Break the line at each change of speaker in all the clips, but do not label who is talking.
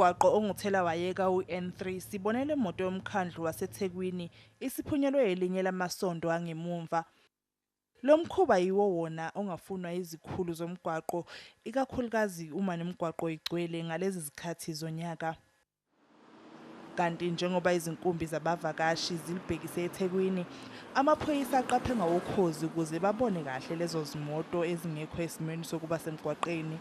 Kumgwaqo onguthela wayeka u-N3 sibonele imoto yomkhandlu waseThekwini isiphunyelwe elinye lamasonto angemuva. Lo mkhuba yiwo wona ongafunwa izikhulu zomgwaqo ikakhulukazi uma nemigwaqo igcwele ngalezi zikhathi zonyaka. Kanti njengoba izinkumbi zabavakashi zilibhekise eThekwini, amaphoyisa aqaphe ngawokhozi ukuze babone kahle lezo zimoto ezingekho esimweni sokuba semgwaqeni.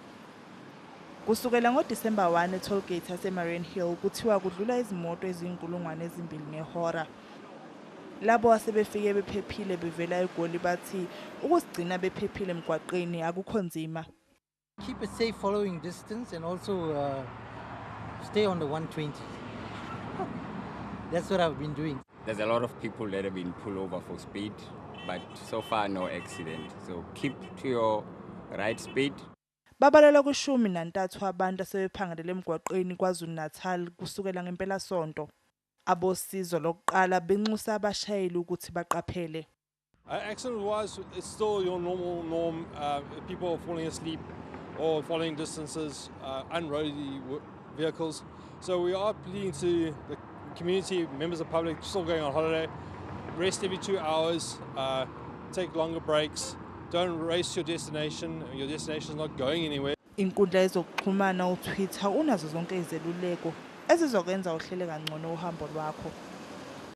Kusukela ngoDisemba 1 etollgate yaseMarian Hill kuthiwa kudlula izimoto eziyi-2,000 ngehora. Labo asebefike bephephile bevela eGoli bathi ukuzigcina bephephile emgwaqeni akukho nzima.
Keep a safe following distance and also stay on the 120. That's what I've been doing.
There's a lot of people that have been pulled over for speed, but so far no accident. So keep to your right speed.
Babalela ku-13 abantu asebephangalele emgwaqeni KwaZulu-Natal kusukela ngeMpelasonto. Abosizo lokuqala benxusa abashayeli ukuthi baqaphele.
Accident-wise, it's still your normal norm. People are falling asleep or following distances, unroady vehicles. So we are pleading to the community, members of the public still going on holiday, rest every 2 hours, take longer breaks, don't race your destination is not going anywhere.
Inkundla ezokuxhumana uTwitter unazo zonke izeluleko ezizokwenza uhlele kangcono uhambo lwakho.